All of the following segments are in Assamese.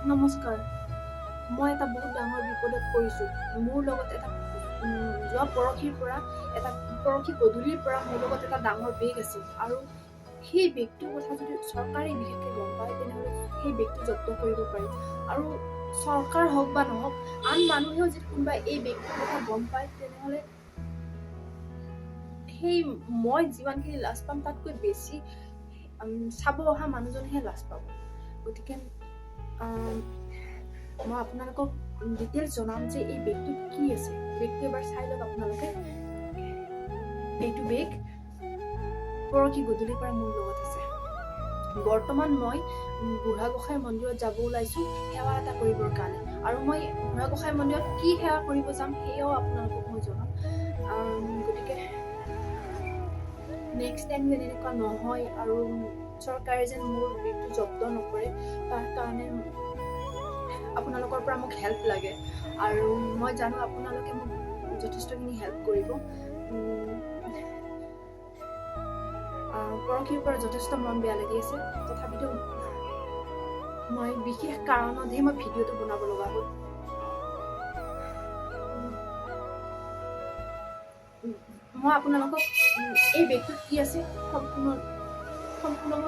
নমস্কাৰ, মই এটা বহুত ডাঙৰ বিপদত পৰিছোঁ। মোৰ লগত যোৱা পৰহি গধূলিৰ পৰা মোৰ লগত এটা ডাঙৰ বেগ আছিল আৰু সেই বেগটোৰ কথা যদি চৰকাৰে বিশেষকৈ গম পায় তেনেহ'লে সেই বেগটো জব্দ কৰিব পাৰি। আৰু চৰকাৰ হওক বা নহওক, আন মানুহেও যদি কোনোবাই এই বেগটোৰ কথা গম পায় তেনেহ'লে সেই মই যিমানখিনি লাজ পাম তাতকৈ বেছি চাব অহা মানুহজনেহে লাজ পাব। গতিকে মই আপোনালোকক ডিটেইলছ জনাম যে এই বেগটোত কি আছে। বেগটো এবাৰ চাই লওক আপোনালোকে। এইটো বেগ পৰহি গধূলিৰ পৰা মোৰ লগত আছে। বৰ্তমান মই বুঢ়া গোঁসাই মন্দিৰত যাব ওলাইছোঁ সেৱা এটা কৰিবৰ কাৰণে, আৰু মই বুঢ়া গোঁসাই মন্দিৰত কি সেৱা কৰিব যাম সেয়াও আপোনালোকক মই জনাম। গতিকে নেক্সট টাইম যেন এনেকুৱা নহয় আৰু চৰকাৰে যেন মোৰ বেগটো জব্দ নকৰে, তাৰ কাৰণে আপোনালোকৰ পৰা মোক হেল্প লাগে। আৰু মই জানো আপোনালোকে মোক যথেষ্টখিনি হেল্প কৰিব। পৰহিৰ পৰা যথেষ্ট মন বেয়া লাগি আছে, তথাপিতো মই বিশেষ কাৰণতহে মই ভিডিঅ'টো বনাব লগা হ'ল। মই আপোনালোকক এই বেগটোত কি আছে সম্পূৰ্ণ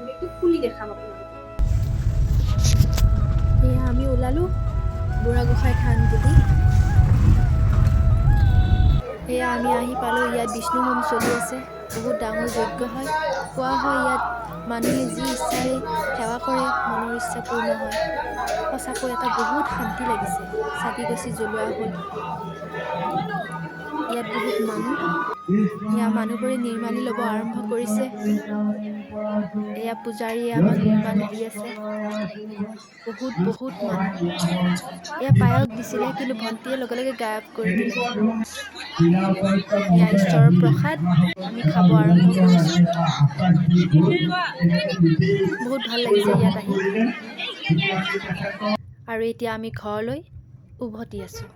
বেগটো খুলি দেখাম আপোনালোকক। এয়া আমি ওলালো বুঢ়া গোঁসাই থান বুলি। এয়া আমি আহি পালোঁ। ইয়াত বিষ্ণু হোম চলি আছে, বহুত ডাঙৰ যজ্ঞ হয়। কোৱা হয় ইয়াত মানুহে যি ইচ্ছাৰে সেৱা কৰে মনৰ ইচ্ছা পূৰ্ণ হয়। সঁচাকৈ এটা বহুত শান্তি লাগিছে। চাকি গছি জ্বলোৱা হ'ল। ইয়াত বহুত মানুহ, এয়া মানুহবোৰে নিৰ্মালি ল'ব আৰম্ভ কৰিছে। এয়া পূজাৰীয়ে আমাক নিৰ্মালি দি আছে। বহুত মানুহ। এয়া পায়স দিছিলে, কিন্তু ভণ্টিয়ে লগে লগে গায়ব কৰি দিলে। এয়া ঈশ্বৰৰ প্ৰসাদ, আমি খাব আৰম্ভ কৰিছোঁ। বহুত ভাল লাগিছে ইয়াত আহি। আৰু এতিয়া আমি ঘৰলৈ উভতি আছোঁ।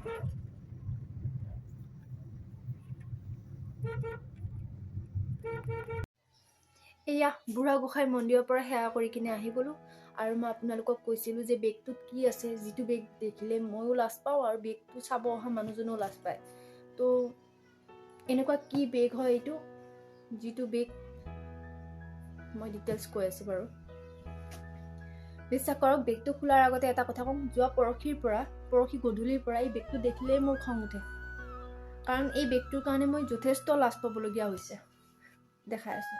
এয়া বুঢ়া গোঁসাই মন্দিৰৰ পৰা সেৱা কৰি কিনে আহি গ'লোঁ। আৰু মই আপোনালোকক কৈছিলোঁ যে বেগটোত কি আছে, যিটো বেগ দেখিলে ময়ো লাজ পাওঁ আৰু বেগটো চাব অহা মানুহজনেও লাজ পায়। তো এনেকুৱা কি বেগ হয় এইটো, যিটো বেগ মই ডিটেইলছ কৈ আছোঁ বাৰু। বিশ্বাস কৰক, বেগটো খোলাৰ আগতে এটা কথা কম, যোৱা পৰহি গধূলিৰ পৰা এই বেগটো দেখিলেই মোৰ খং উঠে। কাৰণ এই বেগটোৰ কাৰণে মই যথেষ্ট লাজ পাবলগীয়া হৈছে। দেখাই আছোঁ।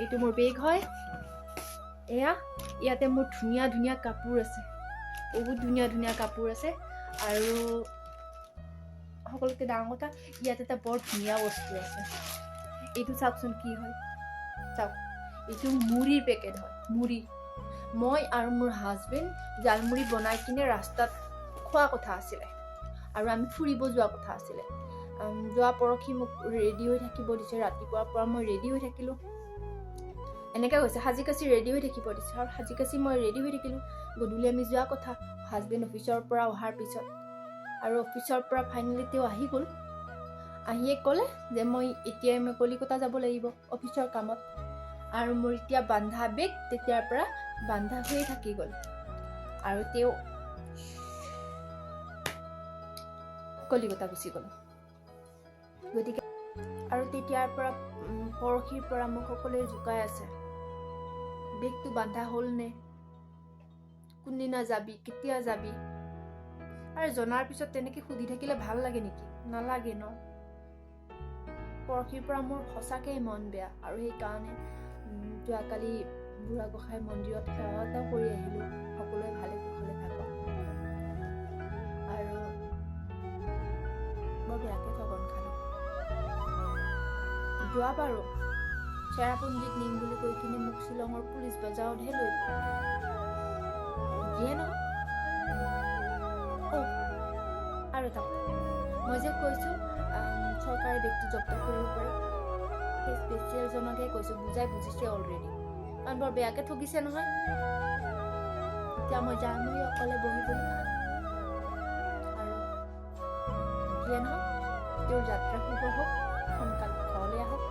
এইটো মোৰ বেগ হয়। ইয়াতে মোৰ ধুনীয়া ধুনীয়া কাপোৰ আছে, বহুত ধুনীয়া ধুনীয়া কাপোৰ আছে। আৰু সকলোতকৈ ডাঙৰ কথা, ইয়াত এটা বৰ ধুনীয়া বস্তু আছে। এইটো চাওকচোন কি হয়, চাওক। এইটো মুড়িৰ পেকেট হয়, মুড়ি। মই আৰু মোৰ হাজবেণ্ড জালমুড়ি বনাই কিনে ৰাস্তাত খোৱা কথা আছিলে, আৰু আমি ফুৰিব যোৱা কথা আছিলে। যোৱা পৰহি মোক ৰেডি হৈ থাকিব দিছে, ৰাতিপুৱাৰ পৰা মই ৰেডি হৈ থাকিলোঁ। এনেকৈ কৈছে সাজি কাচি ৰেডি হৈ থাকিব দিছে, আৰু সাজি কাচি মই ৰেডি হৈ থাকিলোঁ। গধূলি আমি যোৱা কথা, হাজবেণ্ড অফিচৰ পৰা অহাৰ পিছত। আৰু অফিচৰ পৰা ফাইনেলি তেওঁ আহি গ'ল। আহিয়ে ক'লে যে মই কলিকতা যাব লাগিব অফিচৰ কামত। আৰু মোৰ এতিয়া বান্ধা বেগ তেতিয়াৰ পৰা বান্ধা হৈয়ে থাকি গ'ল। আৰু তেওঁ কলিকতা গুচি গ'ল। গতিকে আৰু তেতিয়াৰ পৰা পৰহিৰ পৰা মোক সকলোৱে জোকাই আছে, বেগটো বান্ধা হ'ল নে, কোনদিনা যাবি, কেতিয়া যাবি। আৰু জনাৰ পিছত তেনেকৈ সুধি থাকিলে ভাল লাগে নেকি? নালাগে ন। পৰহিৰ পৰা মোৰ সঁচাকেই মন বেয়া, আৰু সেইকাৰণে যোৱাকালি বুঢ়া গোঁসাই মন্দিৰত সেৱা এটাও কৰি আহিলোঁ। সকলোৱে ভালে কুশলে থাকক। আৰু বৰ বেয়াকৈ ঠগন খালোঁ। যোৱাবাৰো চেৰাপুঞ্জীত নিম বুলি কৈ কিনে মোক শ্বিলঙৰ পুলিচ বজাৰতহে লৈ গ'ল। যিয়ে নহওক। আৰু এটা কথা, মই যে কৈছোঁ চৰকাৰে বেগটো জব্দ কৰিব পাৰে, সেই স্পেচিয়েলজনকহে কৈছোঁ, বুজিছে অলৰেডি। কাৰণ বৰ বেয়াকৈ ঠগিছে নহয়। এতিয়া মই জালমুড়ি অকলে বহি খাম। আৰু যিয়ে নহওক, তেওঁৰ যাত্ৰা শুভ হওক, সোনকালে ঘৰলৈ আহক।